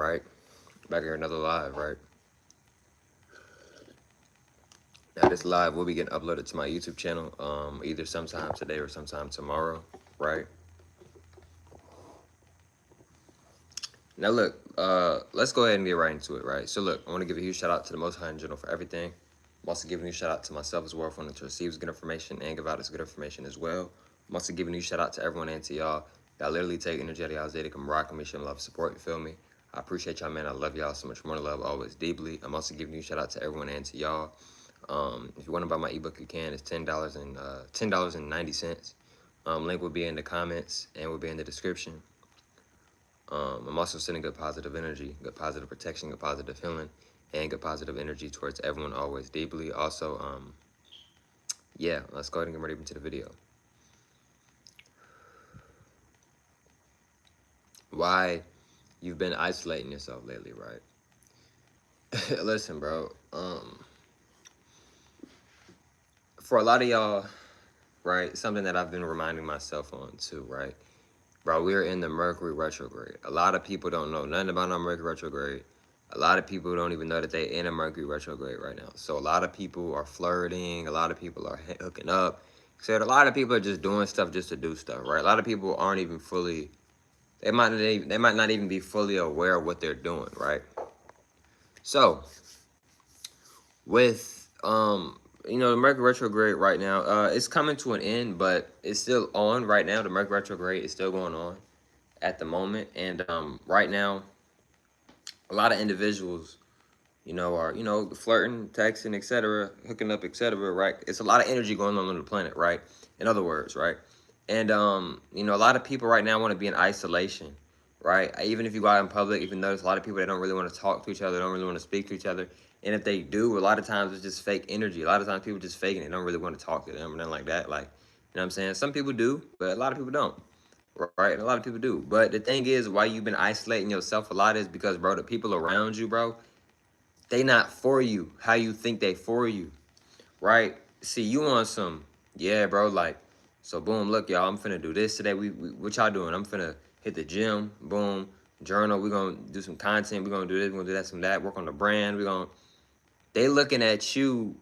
right? Back here, another live, right? Now, this live will be getting uploaded to my YouTube channel, either sometime today or sometime tomorrow, right? Now, look, let's go ahead and get right into it, right? So, look, I want to give a huge shout out to the Most High in general for everything. I'm also giving you a shout out to myself as well for wanting to receive good information and give out this good information as well. I'm also giving you a shout out to everyone and to y'all that literally take energy out of y'all's day to come rock me, show love, support, you feel me? I appreciate y'all, man. I love y'all so much more love, always deeply. I'm also giving you a shout out to everyone and to y'all. If you want to buy my ebook, you can. It's $10.90. Link will be in the comments and will be in the description. I'm also sending good positive energy, good positive protection, good positive healing, and good positive energy towards everyone always deeply. Also, yeah, let's go ahead and get ready into the video. Why you've been isolating yourself lately, right? Listen, bro. For a lot of y'all, right, something that I've been reminding myself on too, right? Bro, we're in the Mercury retrograde. A lot of people don't know nothing about our Mercury retrograde. A lot of people don't even know that they're in a Mercury retrograde right now. So a lot of people are flirting. A lot of people are hooking up. So a lot of people are just doing stuff just to do stuff, right? A lot of people aren't even fully, they might not even be fully aware of what they're doing, right? So with you know, the Mercury retrograde right now, it's coming to an end, but it's still on right now. The Mercury retrograde is still going on at the moment, and right now, a lot of individuals, you know, are, you know, flirting, texting, etc., hooking up, etc., right? It's a lot of energy going on the planet, right? In other words, right? And you know, a lot of people right now want to be in isolation, right? Even if you go out in public, even notice a lot of people, they don't really want to talk to each other, don't really want to speak to each other. And if they do, a lot of times it's just fake energy. A lot of times people just faking it, don't really want to talk to them or nothing like that. Like, you know what I'm saying? Some people do, but a lot of people don't. Right, and a lot of people do. But the thing is, why you've been isolating yourself a lot is because, bro, the people around you, bro, they not for you how you think they for you, right? See, you on some, yeah, bro, like, so boom, look, y'all, I'm finna do this today. We what y'all doing? I'm finna hit the gym, boom, journal. We're gonna do some content. We're gonna do this, we're gonna do that, some that, work on the brand. They looking at you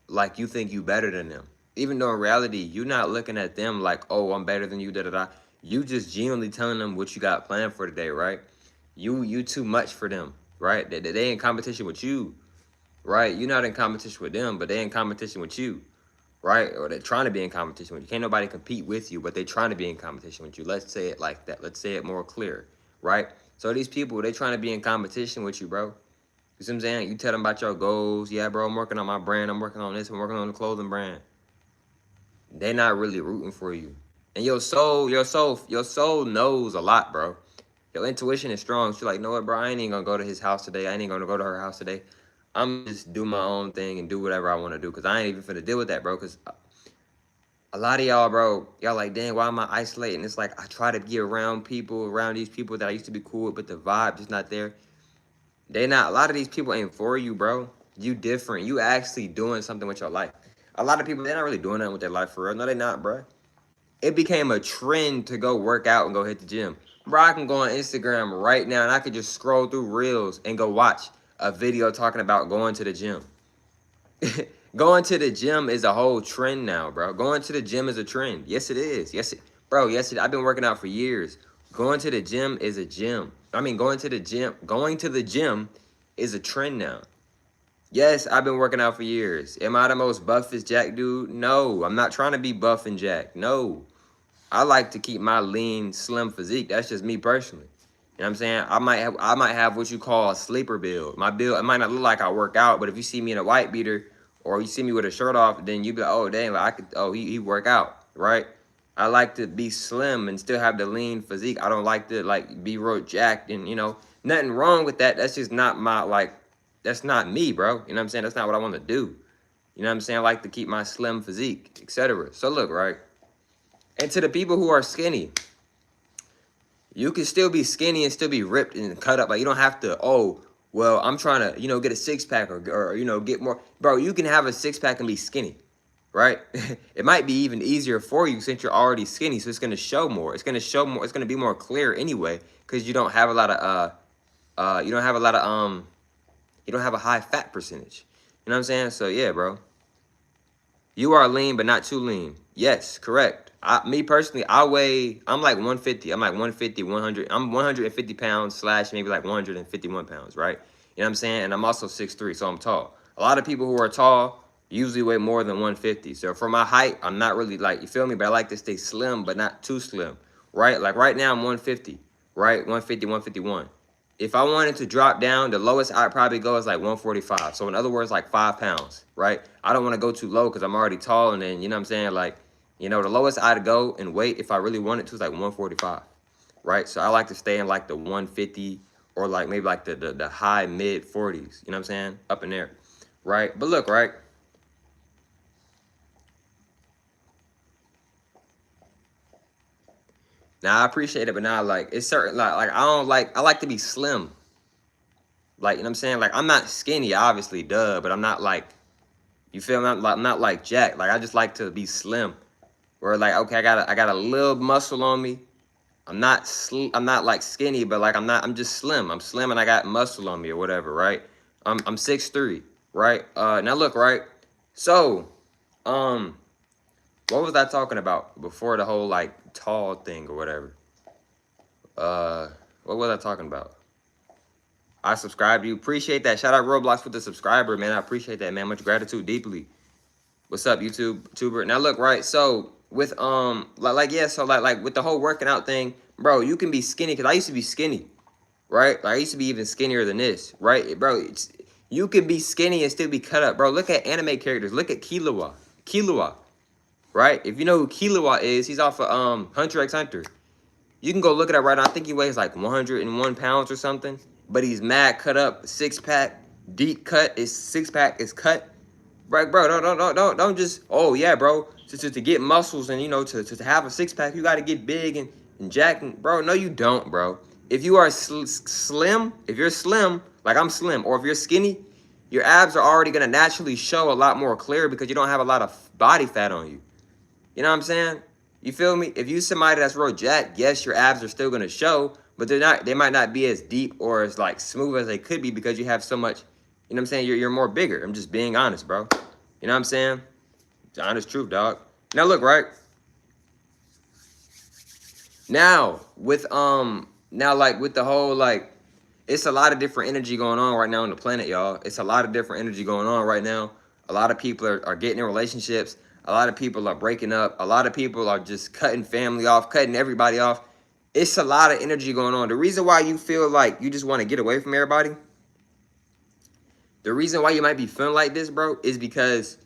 like you think you better than them. Even though in reality, you're not looking at them like, oh, I'm better than you, da da da. You just genuinely telling them what you got planned for today, right? You too much for them, right? They in competition with you, right? You're not in competition with them, but they in competition with you, right? Or they're trying to be in competition with you. Can't nobody compete with you, but they trying to be in competition with you. Let's say it like that. Let's say it more clear, right? So these people, they trying to be in competition with you, bro. You see what I'm saying? You tell them about your goals. Yeah, bro, I'm working on my brand. I'm working on this. I'm working on the clothing brand. They're not really rooting for you. And your soul knows a lot, bro. Your intuition is strong. She's like, you know what, bro? I ain't even gonna go to his house today. I ain't even gonna go to her house today. I'm just do my own thing and do whatever I want to do. Cause I ain't even finna deal with that, bro. Cause a lot of y'all, bro, y'all like, dang, why am I isolating? It's like I try to be around people, around these people that I used to be cool with, but the vibe just not there. They not, a lot of these people ain't for you, bro. You different. You actually doing something with your life. A lot of people, they're not really doing nothing with their life for real. No, they not, bro. It became a trend to go work out and go hit the gym. Bro, I can go on Instagram right now and I could just scroll through reels and go watch a video talking about going to the gym. Going to the gym is a whole trend now, bro. Going to the gym is a trend. Yes, it is. Bro, I've been working out for years. Going to the gym is a gym. I mean, going to the gym is a trend now. Yes, I've been working out for years. Am I the most buffest jack dude? No, I'm not trying to be buff and jack. No, I like to keep my lean, slim physique. That's just me personally. You know what I'm saying? I might have what you call a sleeper build. My build, it might not look like I work out, but if you see me in a white beater or you see me with a shirt off, then you be like, oh dang, like I could, oh he work out, right? I like to be slim and still have the lean physique. I don't like to like be real jacked and you know, nothing wrong with that. That's just not my like, that's not me, bro. You know what I'm saying? That's not what I want to do. You know what I'm saying? I like to keep my slim physique, etc. So look, right? And to the people who are skinny, you can still be skinny and still be ripped and cut up. Like you don't have to, oh, well, I'm trying to, you know, get a six pack or you know, get more. Bro, you can have a six pack and be skinny, right? It might be even easier for you since you're already skinny. So it's going to show more. It's going to show more. It's going to be more clear anyway because you don't have a lot of You don't have a lot of you don't have a high fat percentage. You know what I'm saying? So yeah, bro. You are lean, but not too lean. Yes, correct. Me personally, I'm like 150. I'm like 150, 100. I'm 150 pounds slash maybe like 151 pounds, right? You know what I'm saying? And I'm also 6'3", so I'm tall. A lot of people who are tall usually weigh more than 150. So for my height, I'm not really like, you feel me? But I like to stay slim, but not too slim, right? Like right now I'm 150, right? 150, 151. If I wanted to drop down, the lowest I'd probably go is like 145. So in other words, like 5 pounds, right? I don't want to go too low because I'm already tall. And then, you know what I'm saying? Like, you know, the lowest I'd go in weight if I really wanted to is like 145, right? So I like to stay in like the 150 or like maybe like the high mid 40s. You know what I'm saying? Up in there, right? But look, right? Now I appreciate it, but now like it's certain like I like to be slim. Like, you know what I'm saying? Like I'm not skinny, obviously, duh, but I'm not like, you feel me? I'm not like Jack. Like I just like to be slim. Where like, okay, I got a little muscle on me. I'm not like skinny, but like I'm just slim. I'm slim and I got muscle on me or whatever, right? I'm 6'3", right? Now look, right? So, what was I talking about before the whole like tall thing or whatever? Uh, what was I talking about? I subscribe to you. Appreciate that. Shout out Roblox with the subscriber, man. I appreciate that, man. Much gratitude deeply. What's up, YouTube tuber? Now look, right. So with yeah, so like with the whole working out thing, bro, you can be skinny because I used to be skinny, right? Like, I used to be even skinnier than this, right, bro? You can be skinny and still be cut up, bro. Look at anime characters. Look at Killua, right? If you know who Killua is, he's off of Hunter x Hunter. You can go look at it right now. I think he weighs like 101 pounds or something, but he's mad cut up, 6-pack, deep cut. His 6-pack is cut. Right, bro, don't just, oh yeah, bro, to get muscles and, you know, to have a 6-pack, you got to get big and jack, bro. No, you don't, bro. If you are slim, if you're slim, like I'm slim, or if you're skinny, your abs are already going to naturally show a lot more clear because you don't have a lot of body fat on you. You know what I'm saying? You feel me? If you somebody that's real jacked, yes, your abs are still going to show, but they might not be as deep or as like smooth as they could be because you have so much. You know what I'm saying? You're more bigger. I'm just being honest, bro. You know what I'm saying? It's the honest truth, dog. Now look, right? Now with like with the whole like, it's a lot of different energy going on right now on the planet, y'all. It's a lot of different energy going on right now. A lot of people are getting in relationships. A lot of people are breaking up. A lot of people are just cutting family off, cutting everybody off. It's a lot of energy going on. The reason why you feel like you just want to get away from everybody, the reason why you might be feeling like this, bro, is because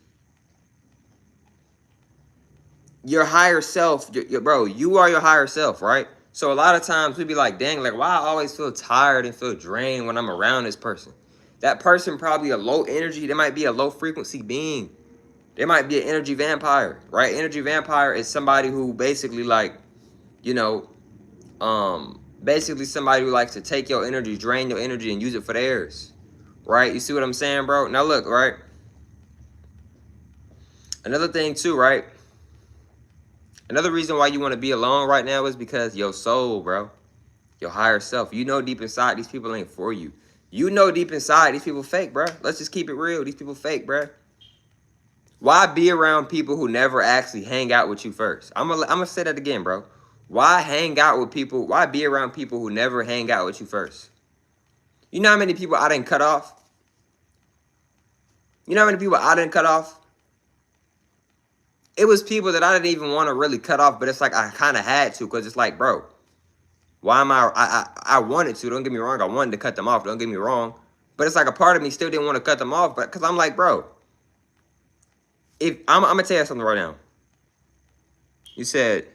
your higher self, bro, you are your higher self, right? So a lot of times we be like, dang, like, why I always feel tired and feel drained when I'm around this person? That person probably a low energy. They might be a low frequency being. They might be an energy vampire, right? Energy vampire is somebody who basically like, you know, basically somebody who likes to take your energy, drain your energy and use it for theirs, right? You see what I'm saying, bro? Now look, right? Another thing too, right? Another reason why you want to be alone right now is because your soul, bro, your higher self, you know deep inside these people ain't for you. You know deep inside these people fake, bro. Let's just keep it real. These people fake, bro. Why be around people who never actually hang out with you first? I'm gonna say that again, bro. Why hang out with people? Why be around people who never hang out with you first? You know how many people I didn't cut off? You know how many people I didn't cut off? It was people that I didn't even want to really cut off, but it's like I kind of had to, because it's like, bro, why am I wanted to, don't get me wrong, I wanted to cut them off, don't get me wrong, but it's like a part of me still didn't want to cut them off, but because I'm like, bro, if I'm gonna tell you something right now. You said,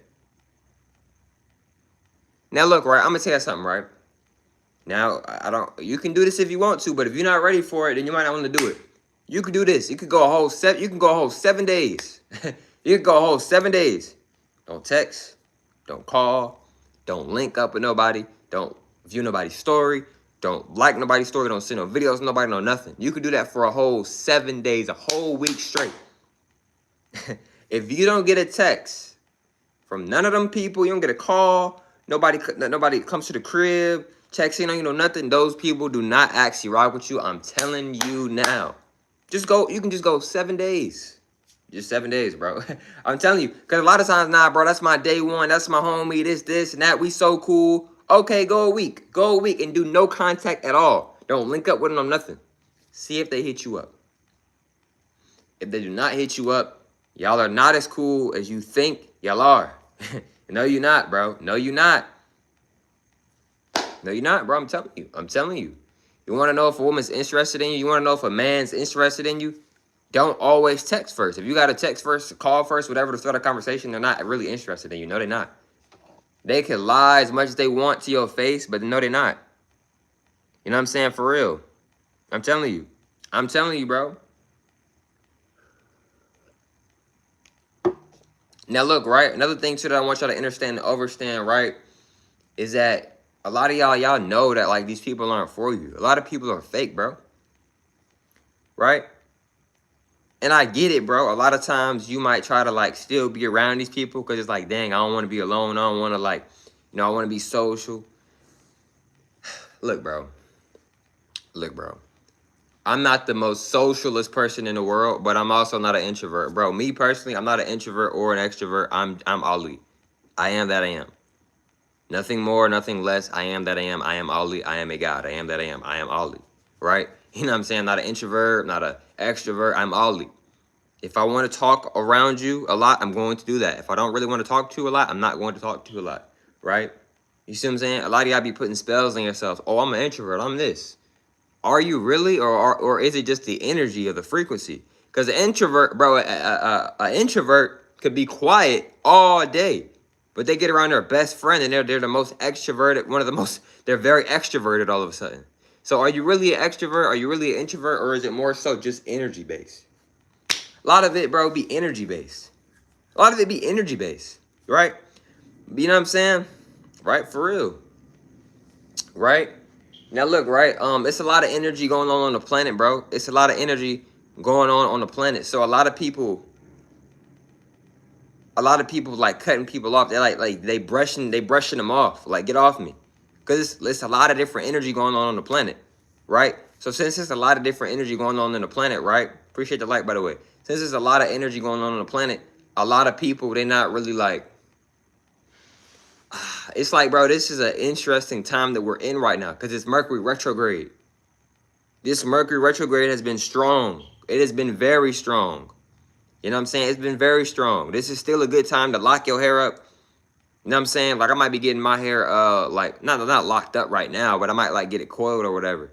now look, right, I'm gonna tell you something, right? Now, you can do this if you want to, but if you're not ready for it, then you might not want to do it. You could do this. You can go a whole 7 days. You can go a whole 7 days. Don't text. Don't call. Don't link up with nobody. Don't view nobody's story. Don't like nobody's story. Don't send no videos to nobody, no nothing. You could do that for a whole 7 days, a whole week straight. If you don't get a text from none of them people, you don't get a call, nobody comes to the crib, texting on you, know nothing. Those people do not actually rock with you. I'm telling you now. Just go. You can just go 7 days. Just 7 days, bro. I'm telling you. Because a lot of times, nah, bro, that's my day one. That's my homie. This, and that. We so cool. Okay, go a week. Go a week and do no contact at all. Don't link up with them on nothing. See if they hit you up. If they do not hit you up, y'all are not as cool as you think y'all are. No, you're not, bro. No, you're not. No, you're not, bro. I'm telling you. I'm telling you. You want to know if a woman's interested in you? You want to know if a man's interested in you? Don't always text first. If you got to text first, call first, whatever, to start a conversation, they're not really interested in you. No, they're not. They can lie as much as they want to your face, but no, they're not. You know what I'm saying? For real. I'm telling you. I'm telling you, bro. Now, look, right? Another thing, too, that I want y'all to understand and understand, right, is that a lot of y'all know that, like, these people aren't for you. A lot of people are fake, bro. Right? And I get it, bro. A lot of times you might try to, like, still be around these people because it's like, dang, I don't want to be alone. I don't want to, like, you know, I want to be social. Look, bro. Look, bro. I'm not the most socialist person in the world, but I'm also not an introvert. Bro, me personally, I'm not an introvert or an extrovert. I'm Ali. I am that I am. Nothing more, nothing less. I am that I am. I am Ali. I am a God. I am that I am. I am Ali. Right? You know what I'm saying? I'm not an introvert, not an extrovert. I'm Ali. If I want to talk around you a lot, I'm going to do that. If I don't really want to talk to you a lot, I'm not going to talk to you a lot. Right? You see what I'm saying? A lot of y'all be putting spells on yourselves. Oh, I'm an introvert. I'm this. Are you really, or is it just the energy of the frequency? Because an introvert, bro, an introvert could be quiet all day, but they get around their best friend and they're the most extroverted, they're very extroverted all of a sudden. So are you really an extrovert? Are you really an introvert? Or is it more so just energy based? A lot of it, bro, be energy based. A lot of it be energy based, right? You know what I'm saying? Right? For real. Right? Now look, right? It's a lot of energy going on the planet, bro. It's a lot of energy going on the planet. So a lot of people like cutting people off. They're like they brushing them off. Like, get off me, because it's a lot of different energy going on the planet, right? So since there's a lot of different energy going on the planet, right? Appreciate the like, by the way. Since there's a lot of energy going on the planet, a lot of people, they're not really like. It's like, bro, this is an interesting time that we're in right now because it's Mercury retrograde. This Mercury retrograde has been strong. It has been very strong. You know what I'm saying? It's been very strong. This is still a good time to lock your hair up. You know what I'm saying? Like, I might be getting my hair, like, not locked up right now, but I might, like, get it coiled or whatever.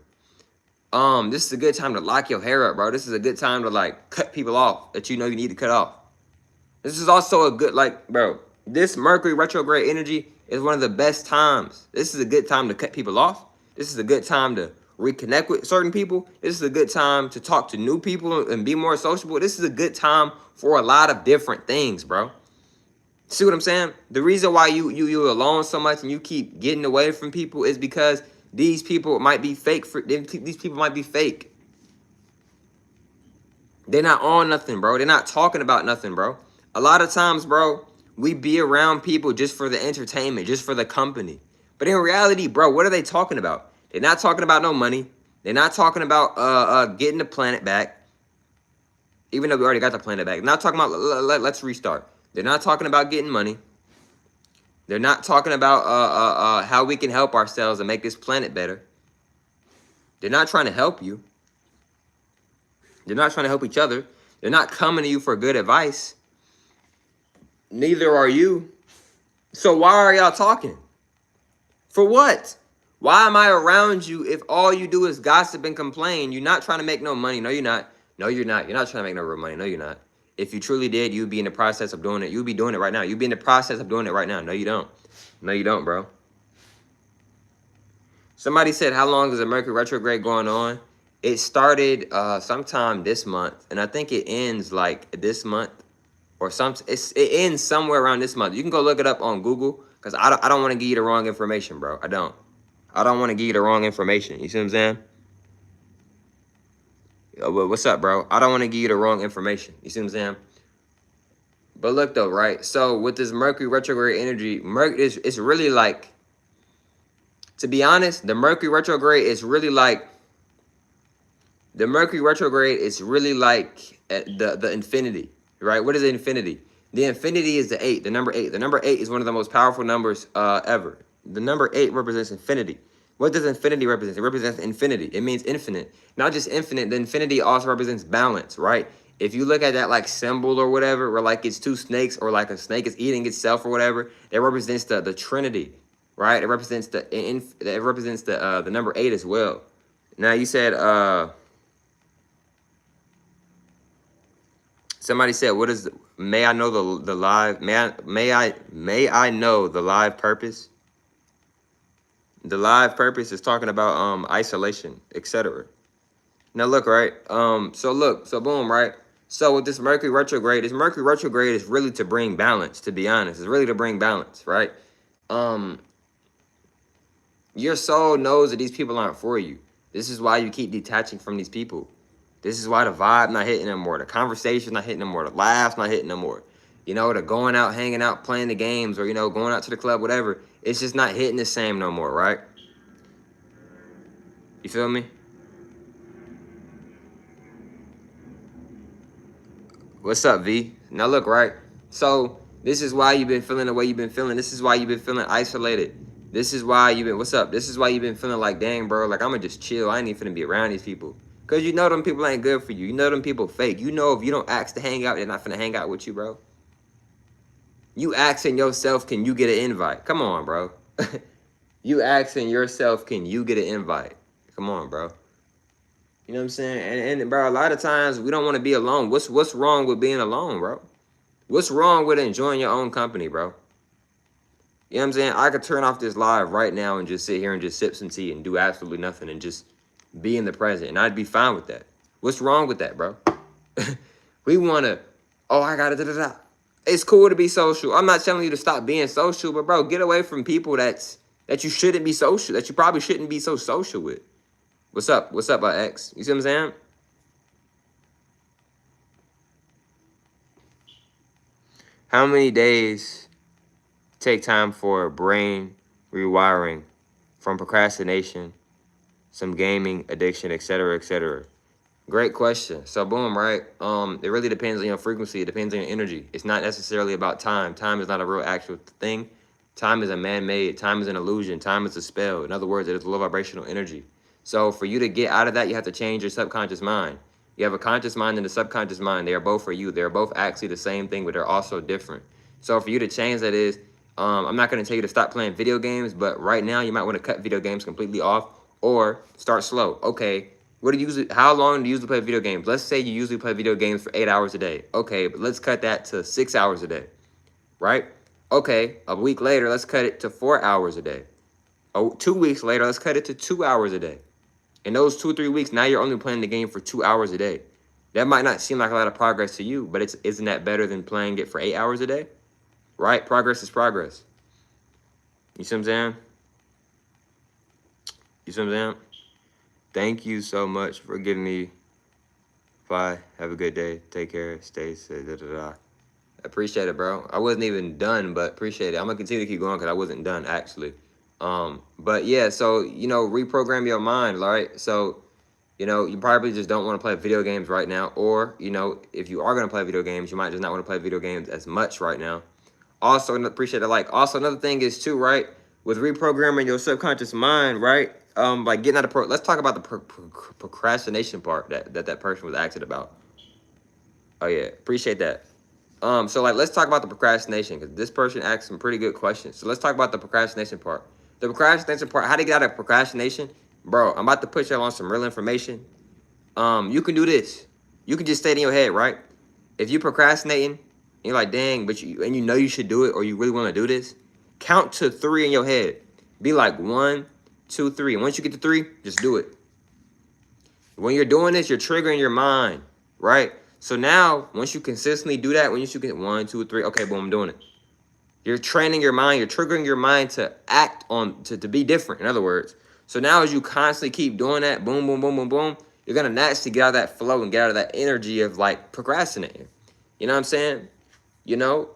This is a good time to lock your hair up, bro. This is a good time to, like, cut people off that you know you need to cut off. This is also a good, like, bro, this Mercury retrograde energy is one of the best times. This is a good time to cut people off. This is a good time to reconnect with certain people. This is a good time to talk to new people and be more sociable. This is a good time for a lot of different things, bro. See what I'm saying? The reason why you alone so much and you keep getting away from people is because these people might be fake. These people might be fake. They're not on nothing, bro. They're not talking about nothing, bro. A lot of times, bro, we be around people just for the entertainment, just for the company. But in reality, bro, what are they talking about? They're not talking about no money. They're not talking about getting the planet back. Even though we already got the planet back. They're not talking about, let's restart. They're not talking about getting money. They're not talking about how we can help ourselves and make this planet better. They're not trying to help you. They're not trying to help each other. They're not coming to you for good advice. Neither are you. So why are y'all talking? For what? Why am I around you if all you do is gossip and complain? You're not trying to make no money. No, you're not. No, you're not. You're not trying to make no real money. No, you're not. If you truly did, you'd be in the process of doing it. You'd be doing it right now. You'd be in the process of doing it right now. No, you don't. No, you don't, bro. Somebody said, how long is the Mercury retrograde going on? It started sometime this month, and I think it ends like this month, or it ends somewhere around this month. You can go look it up on Google, because I don't want to give you the wrong information, bro. I don't want to give you the wrong information. You see what I'm saying? What's up, bro? I don't want to give you the wrong information. You see what I'm saying? But look, though, right? So with this Mercury retrograde energy, it's really like, to be honest, the Mercury retrograde is really like the the infinity, right? What is the infinity? The infinity is the 8, the number 8. The number 8 is one of the most powerful numbers ever. The number 8 represents infinity. What does infinity represent? It represents infinity. It means infinite. Not just infinite, the infinity also represents balance, right? If you look at that like symbol or whatever, where like it's two snakes or like a snake is eating itself or whatever, it represents the Trinity, right? It represents the number 8 as well. Now you said somebody said, "What is? May I know the live? May I know the live purpose?" The live purpose is talking about isolation, etc. Now look, right? So boom, right? So with this Mercury retrograde is really to bring balance. To be honest, it's really to bring balance, right? Your soul knows that these people aren't for you. This is why you keep detaching from these people. This is why the vibe not hitting them more, the conversation not hitting them more, the laughs not hitting them more. You know, the going out, hanging out, playing the games, or, you know, going out to the club, whatever. It's just not hitting the same no more, right? You feel me? What's up, V? Now look, right? So this is why you've been feeling the way you've been feeling. This is why you've been feeling isolated. This is why you've been, what's up? This is why you've been feeling like, dang, bro, like, I'm gonna just chill. I ain't even finna be around these people. Because you know them people ain't good for you. You know them people fake. You know if you don't ask to hang out, they're not finna hang out with you, bro. You asking yourself, can you get an invite? Come on, bro. You asking yourself, can you get an invite? Come on, bro. You know what I'm saying? And bro, a lot of times we don't want to be alone. What's wrong with being alone, bro? What's wrong with enjoying your own company, bro? You know what I'm saying? I could turn off this live right now and just sit here and just sip some tea and do absolutely nothing and just be in the present, and I'd be fine with that. What's wrong with that, bro? We want to, oh, I got to da-da-da. It's cool to be social. I'm not telling you to stop being social, but bro, get away from people that you shouldn't be social, that you probably shouldn't be so social with. What's up? What's up, X? You see what I'm saying? How many days take time for brain rewiring from procrastination, some gaming, addiction, etc., etc.? Great question. So boom, right? It really depends on your frequency. It depends on your energy. It's not necessarily about time. Time is not a real actual thing. Time is a man-made. Time is an illusion. Time is a spell. In other words, it is low vibrational energy. So for you to get out of that, you have to change your subconscious mind. You have a conscious mind and a subconscious mind. They are both for you. They're both actually the same thing, but they're also different. So for you to change that is, I'm not going to tell you to stop playing video games, but right now you might want to cut video games completely off or start slow. Okay, how long do you usually play video games? Let's say you usually play video games for 8 hours a day. Okay, but let's cut that to 6 hours a day, right? Okay, a week later, let's cut it to 4 hours a day. 2 weeks later, let's cut it to 2 hours a day. In those 2 or 3 weeks, now you're only playing the game for 2 hours a day. That might not seem like a lot of progress to you, but isn't that better than playing it for 8 hours a day? Right? Progress is progress. You see what I'm saying? You see what I'm saying? Thank you so much for giving me. Bye. Have a good day. Take care. Stay safe. Appreciate it, bro. I wasn't even done, but appreciate it. I'm gonna continue to keep going because I wasn't done actually. But yeah, so you know, reprogram your mind, right? So, you know, you probably just don't want to play video games right now, or you know, if you are gonna play video games, you might just not want to play video games as much right now. Also, appreciate the like. Also, another thing is too, right? With reprogramming your subconscious mind, right? Like getting out of let's talk about the procrastination part that person was asking about. Oh yeah, appreciate that. So like let's talk about the procrastination because this person asked some pretty good questions. So let's talk about the procrastination part. The procrastination part, how to get out of procrastination, bro. I'm about to put you on some real information. You can do this. You can just stay in your head, right? If you're procrastinating, you're like, dang, but you know you should do it, or you really want to do this. Count to 3 in your head. Be like 1, 2, 3. And once you get to 3, just do it. When you're doing this, you're triggering your mind, right? So now, once you consistently do that, when you get 1, 2, 3, okay, boom, I'm doing it. You're training your mind. You're triggering your mind to act on, to be different, in other words. So now as you constantly keep doing that, boom, boom, boom, boom, boom, you're going to naturally get out of that flow and get out of that energy of, like, procrastinating. You know what I'm saying? You know,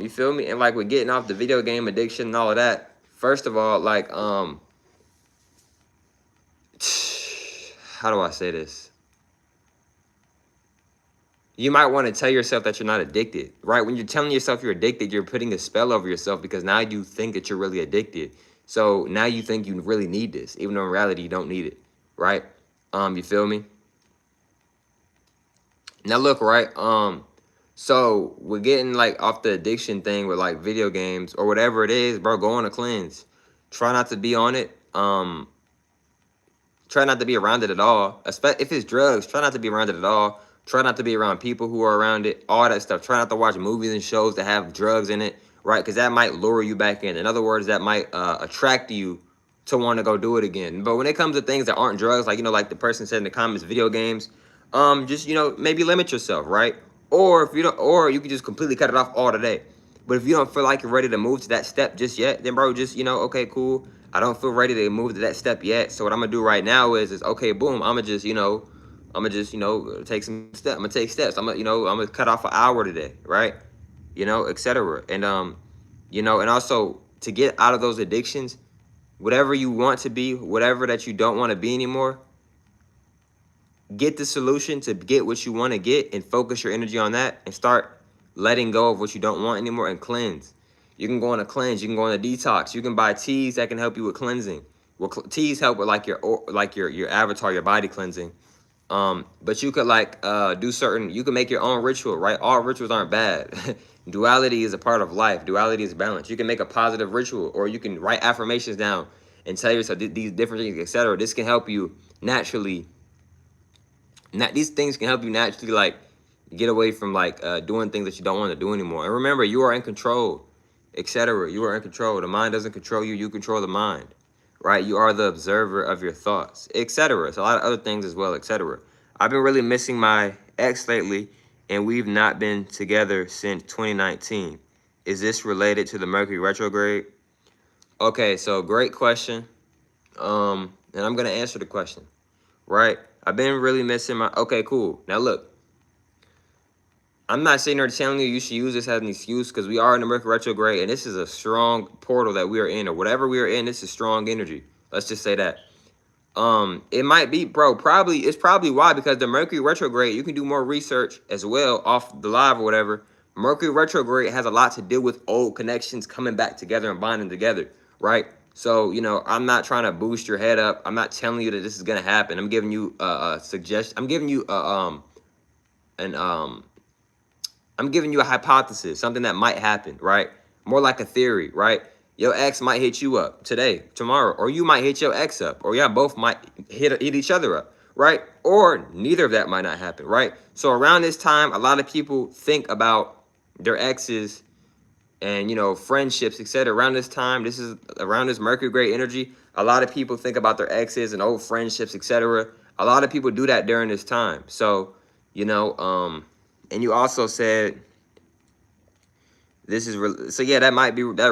you feel me? And, like, with getting off the video game addiction and all of that, first of all, like, how do I say this? You might want to tell yourself that you're not addicted, right? When you're telling yourself you're addicted, you're putting a spell over yourself because now you think that you're really addicted. So now you think you really need this, even though in reality you don't need it, right? You feel me? Now look, right? So we're getting like off the addiction thing with like video games or whatever it is, bro. Go on a cleanse. Try not to be on it. Try not to be around it at all. If it's drugs, try not to be around it at all. Try not to be around people who are around it, all that stuff. Try not to watch movies and shows that have drugs in it, right? Because that might lure you back in. In other words, that might attract you to want to go do it again. But when it comes to things that aren't drugs, like, like the person said in the comments, video games, just, maybe limit yourself, right? Or if you don't, or you can just completely cut it off all today. But if you don't feel like you're ready to move to that step just yet, then bro, just, okay, cool. I don't feel ready to move to that step yet. So what I'm gonna do right now is okay, boom, I'm gonna just, take some steps. I'm gonna take steps. I'm gonna cut off an hour today, right? Etc. And and also to get out of those addictions, whatever you want to be, whatever that you don't want to be anymore, get the solution to get what you want to get and focus your energy on that and start letting go of what you don't want anymore and cleanse. You can go on a cleanse. You can go on a detox. You can buy teas that can help you with cleansing. Well, teas help with like your avatar, your body cleansing. But you could do certain. You can make your own ritual, right? All rituals aren't bad. Duality is a part of life. Duality is balance. You can make a positive ritual, or you can write affirmations down and tell yourself these different things, etc. This can help you naturally. These things can help you naturally get away from doing things that you don't want to do anymore. And remember, you are in control, etc. You are in control. The mind doesn't control you. You control the mind, right? You are the observer of your thoughts, etc. It's a lot of other things as well, etc. I've been really missing my ex lately, and we've not been together since 2019. Is this related to the Mercury retrograde? Okay, so great question. And I'm gonna answer the question, right? I've been really missing my... Okay, cool. Now, look. I'm not sitting there telling you should use this as an excuse because we are in the Mercury retrograde, and this is a strong portal that we are in, or whatever we are in, this is strong energy. Let's just say that. It might be, bro, it's probably why, because the Mercury retrograde, you can do more research as well off the live or whatever. Mercury retrograde has a lot to do with old connections coming back together and bonding together, right? So, I'm not trying to boost your head up. I'm not telling you that this is going to happen. I'm giving you a suggestion. I'm giving you I'm giving you a hypothesis, something that might happen, right? More like a theory, right? Your ex might hit you up today, tomorrow, or you might hit your ex up, or y'all both might hit each other up, right? Or neither of that might not happen, right? So around this time, a lot of people think about their exes and, friendships, etc. Around this time, around this Mercury great energy, a lot of people think about their exes and old friendships, etc. A lot of people do that during this time. So, and you also said this is so yeah, that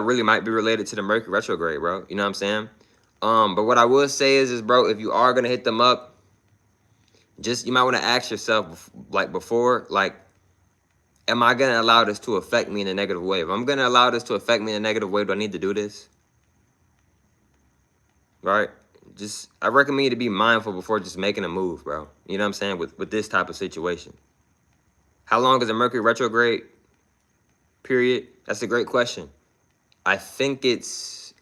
really might be related to the Mercury retrograde, bro. You know what I'm saying? But what I will say is bro, if you are gonna hit them up, you might want to ask yourself before, am I gonna allow this to affect me in a negative way? If I'm gonna allow this to affect me in a negative way, do I need to do this? Right? I recommend you to be mindful before just making a move, bro. You know what I'm saying? With this type of situation. How long is a Mercury retrograde period? That's a great question. I think it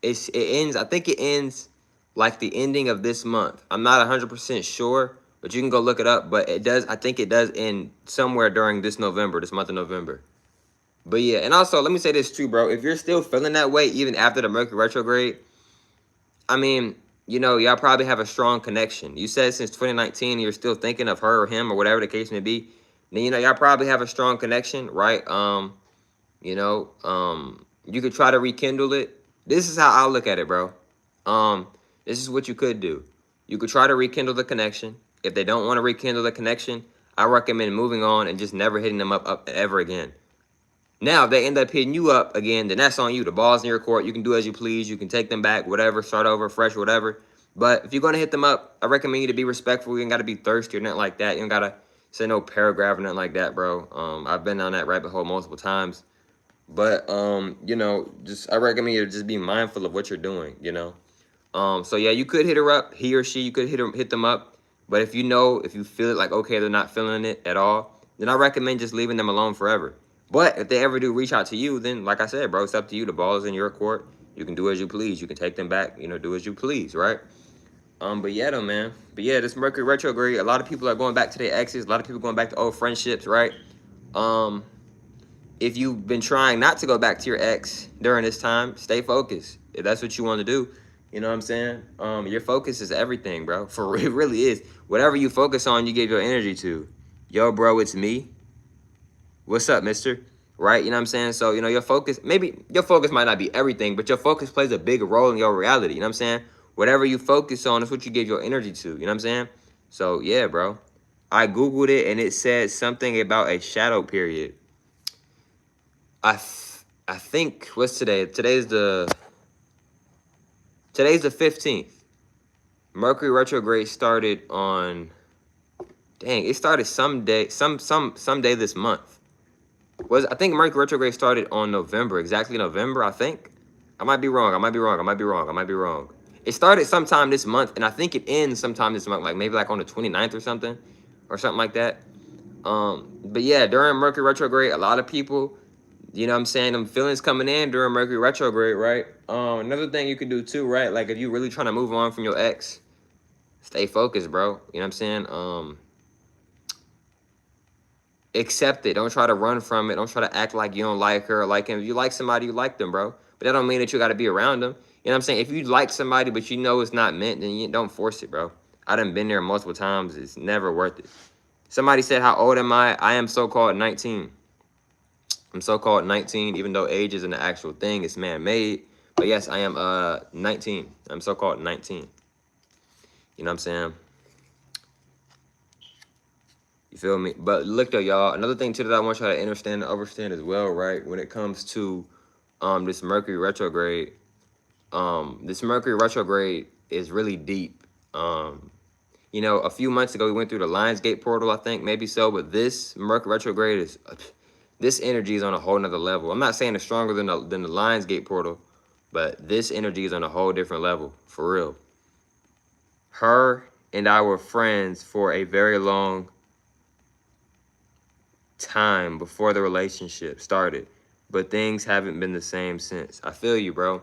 ends. I think it ends like the ending of this month. I'm not 100% sure, but you can go look it up. But it does. I think it does end somewhere during this month of November. But yeah, and also let me say this too, bro. If you're still feeling that way even after the Mercury retrograde, I mean, y'all probably have a strong connection. You said since 2019 you're still thinking of her or him or whatever the case may be. Then, y'all probably have a strong connection, right? You could try to rekindle it. This is how I look at it, bro. This is what you could do. You could try to rekindle the connection. If they don't want to rekindle the connection, I recommend moving on and just never hitting them up ever again. Now, if they end up hitting you up again, then that's on you. The ball's in your court. You can do as you please. You can take them back, whatever, start over, fresh, whatever. But if you're going to hit them up, I recommend you to be respectful. You ain't got to be thirsty or nothing like that. You ain't got to say no paragraph or nothing like that, bro. I've been down that rabbit hole multiple times. But, I recommend you to just be mindful of what you're doing, So yeah, you could hit her up, he or she, you could hit them up. But if you feel it like, okay, they're not feeling it at all, then I recommend just leaving them alone forever. But if they ever do reach out to you, then like I said, bro, it's up to you. The ball is in your court. You can do as you please. You can take them back, do as you please, right? But yeah, though, man. But yeah, this Mercury retrograde, a lot of people are going back to their exes. A lot of people going back to old friendships, right? Um, if you've been trying not to go back to your ex during this time, stay focused. If that's what you want to do, you know what I'm saying? Your focus is everything, bro. For it really is. Whatever you focus on, you give your energy to. Yo, bro, it's me. What's up, mister? Right? You know what I'm saying? So, your focus, maybe your focus might not be everything, but your focus plays a big role in your reality. You know what I'm saying? Whatever you focus on is what you give your energy to. You know what I'm saying? So, yeah, bro. I Googled it and it said something about a shadow period. I think, what's today? Today's the 15th. Mercury retrograde started on, dang, it started some day this month. I think Mercury retrograde started on November, exactly November, I think. I might be wrong. It started sometime this month, and I think it ends sometime this month, like maybe like on the 29th or something like that. But yeah, during Mercury retrograde, a lot of people, you know what I'm saying, them feelings coming in during Mercury retrograde, right? Another thing you can do too, right? Like if you're really trying to move on from your ex, stay focused, bro. You know what I'm saying? Accept it. Don't try to run from it. Don't try to act like you don't like her or like him. If you like somebody, you like them, bro. But that don't mean that you got to be around them. You know what I'm saying? If you like somebody but you know it's not meant, then you don't force it, bro. I done been there multiple times. It's never worth it. Somebody said, how old am I? I am so-called 19. I'm so-called 19, even though age isn't an actual thing. It's man-made. But yes, I am 19. I'm so-called 19. You know what I'm saying? You feel me? But look though, y'all. Another thing too that I want y'all to understand and understand as well, right? When it comes to this Mercury retrograde, is really deep. A few months ago we went through the Lionsgate portal, I think, maybe so, but this Mercury retrograde is this energy is on a whole nother level. I'm not saying it's stronger than the Lionsgate portal, but this energy is on a whole different level, for real. Her and I were friends for a very long time before the relationship started, but things haven't been the same since. I feel you, bro.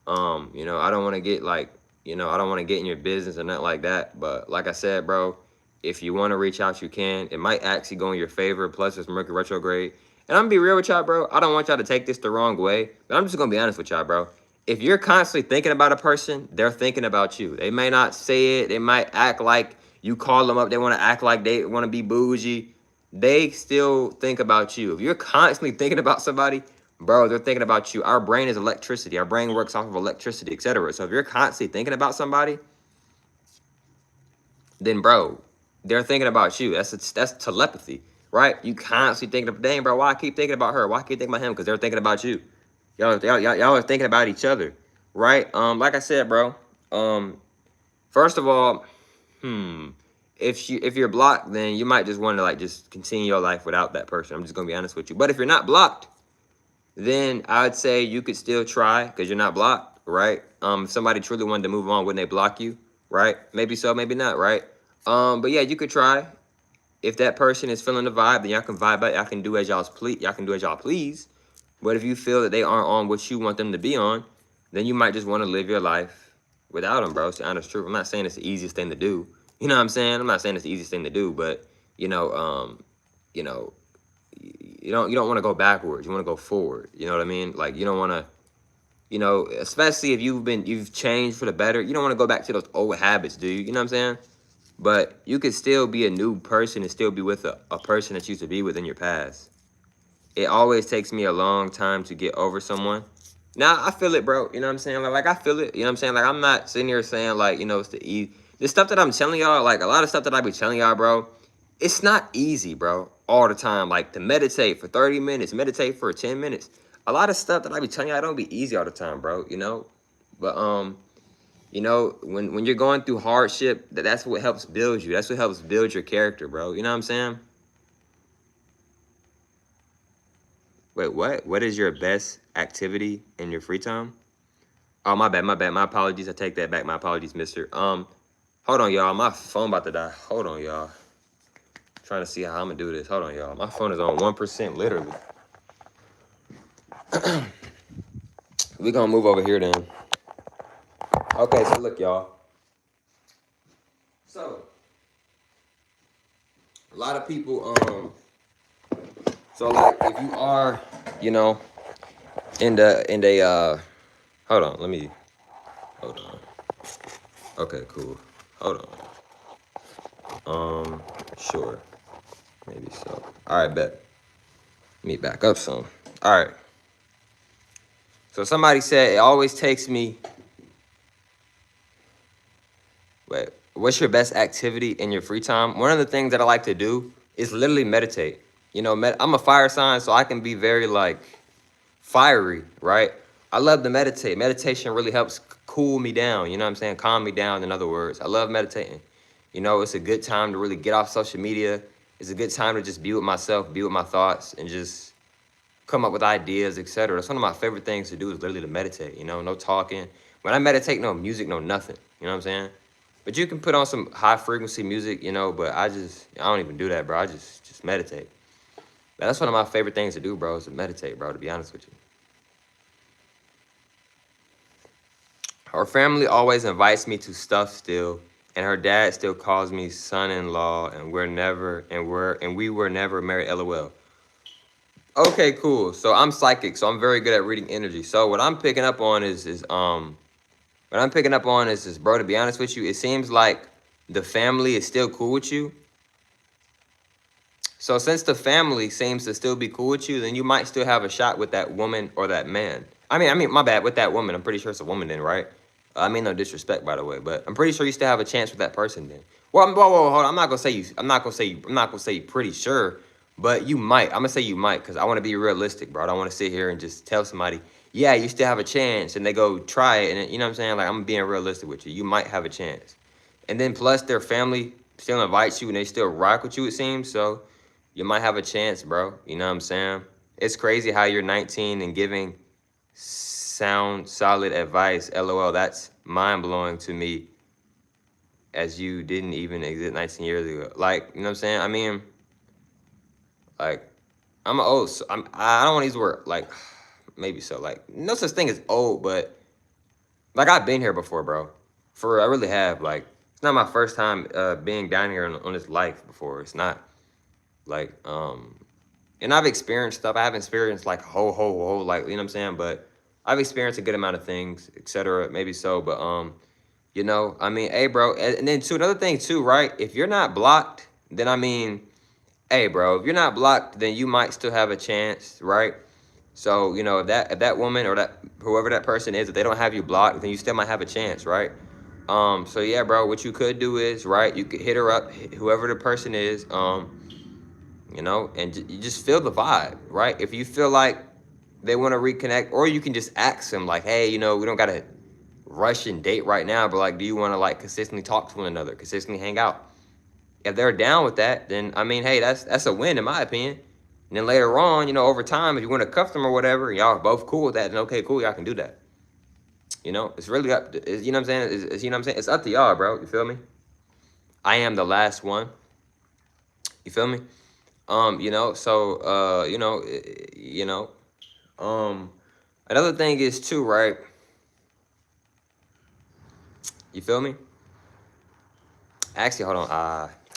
I don't want to get like, I don't want to get in your business or nothing like that, but like I said, bro, if you want to reach out, you can. It might actually go in your favor, plus it's Mercury retrograde. And I'm gonna be real with y'all, bro. I don't want y'all to take this the wrong way, but I'm just gonna be honest with y'all, bro. If you're constantly thinking about a person, they're thinking about you. They may not say it. They might act like you call them up. They want to act like they want to be bougie. They still think about you. If you're constantly thinking about somebody, bro, they're thinking about you. Our brain is electricity. Our brain works off of electricity, etc. So if you're constantly thinking about somebody, then bro, they're thinking about you. That's telepathy, right? You constantly thinking of, dang, bro, why I keep thinking about her? Why I keep thinking about him? Because they're thinking about you. Y'all are thinking about each other, right? Like I said, bro. First of all, if you're blocked, then you might just want to like just continue your life without that person. I'm just gonna be honest with you. But if you're not blocked, then I would say you could still try because you're not blocked, right? If somebody truly wanted to move on, wouldn't they block you, right? Maybe so, maybe not, right? But yeah, you could try. If that person is feeling the vibe, then y'all can vibe out. Y'all can do as y'all please. But if you feel that they aren't on what you want them to be on, then you might just want to live your life without them, bro. It's the honest truth. I'm not saying it's the easiest thing to do. You know what I'm saying? I'm not saying it's the easiest thing to do, but you don't want to go backwards. You want to go forward. You know what I mean? Like you don't want to, especially if you've changed for the better. You don't want to go back to those old habits, do you? You know what I'm saying? But you could still be a new person and still be with a person that you used to be with in your past. It always takes me a long time to get over someone. Now, I feel it, bro. You know what I'm saying? Like I feel it. You know what I'm saying? Like, I'm not sitting here saying, like, it's the easy. The stuff that I'm telling y'all, like, a lot of stuff that I be telling y'all, bro, it's not easy, bro, all the time. Like, to meditate for 30 minutes, meditate for 10 minutes. A lot of stuff that I be telling y'all don't be easy all the time, bro, But, when you're going through hardship, that's what helps build you. That's what helps build your character, bro. You know what I'm saying? Wait, what? What is your best activity in your free time? Oh, my bad, my bad. My apologies. I take that back. My apologies, mister. Hold on, y'all. My phone about to die. Hold on, y'all. Trying to see how I'm gonna do this. Hold on, y'all. My phone is on 1%, literally. We gonna move over here then. Okay, so look, y'all. So a lot of people, so like if you are, you know, hold on, hold on. Okay, cool. Hold on. Sure. Maybe so. All right, bet. Let me back up some. All right. So somebody said it always takes me. Wait, what's your best activity in your free time? One of the things that I like to do is literally meditate. You know, I'm a fire sign, so I can be very like fiery, right? I love to meditate. Meditation really helps cool me down. You know what I'm saying? Calm me down, in other words. I love meditating. You know, it's a good time to really get off social media. It's a good time to just be with myself, be with my thoughts, and just come up with ideas, etc. That's one of my favorite things to do is literally to meditate, you know, no talking. When I meditate, no music, no nothing. You know what I'm saying? But you can put on some high frequency music, you know, but I don't even do that, bro. I just meditate. But that's one of my favorite things to do, bro, is to meditate, bro, to be honest with you. Her family always invites me to stuff still, and her dad still calls me son-in-law, and we were never married, LOL. Okay, cool. So I'm psychic, so I'm very good at reading energy. So what I'm picking up on is, bro, to be honest with you, it seems like the family is still cool with you. So since the family seems to still be cool with you, then you might still have a shot with that woman or that man. I mean, my bad, with that woman. I'm pretty sure it's a woman then, right? I mean, no disrespect, by the way, but I'm pretty sure you still have a chance with that person then. Well, whoa, hold on. I'm not gonna say you pretty sure, but you might. I'm gonna say you might, because I want to be realistic, bro. I don't want to sit here and just tell somebody, yeah, you still have a chance, and they go try it, and you know what I'm saying? Like, I'm being realistic with you. You might have a chance, and then plus their family still invites you, and they still rock with you, it seems. So you might have a chance, bro. You know what I'm saying? It's crazy how you're 19 and giving sound solid advice. LOL. That's mind blowing to me, as you didn't even exist 19 years ago. Like, you know what I'm saying? I mean, like, I'm old. So I don't want to use the word like, maybe so. Like, no such thing as old, but like, I've been here before, bro. I really have. Like, it's not my first time being down here on this life before. It's not. Like, and I've experienced stuff. I haven't experienced like whole, like, you know what I'm saying? But I've experienced a good amount of things, etc. Maybe so, but you know, I mean, hey, bro, and then too, another thing too, right? If you're not blocked, then I mean, hey, bro, if you're not blocked, then you might still have a chance, right? So, you know, if that woman or that whoever that person is, if they don't have you blocked, then you still might have a chance, right? So yeah, bro, what you could do is, right, you could hit her up, whoever the person is, you know, and you just feel the vibe, right? If you feel like they want to reconnect, or you can just ask them like, hey, you know, we don't got to rush and date right now, but like, do you want to like consistently talk to one another, consistently hang out? If they're down with that, then I mean, hey, that's a win in my opinion. And then later on, you know, over time, if you want to custom or whatever, y'all are both cool with that, then okay, cool, y'all can do that. You know, it's really up to, you know what I'm saying? You know what I'm saying? It's up to y'all, bro. You feel me? I am the last one. You feel me? You know, so you know, another thing is too, right? You feel me? Actually, hold on.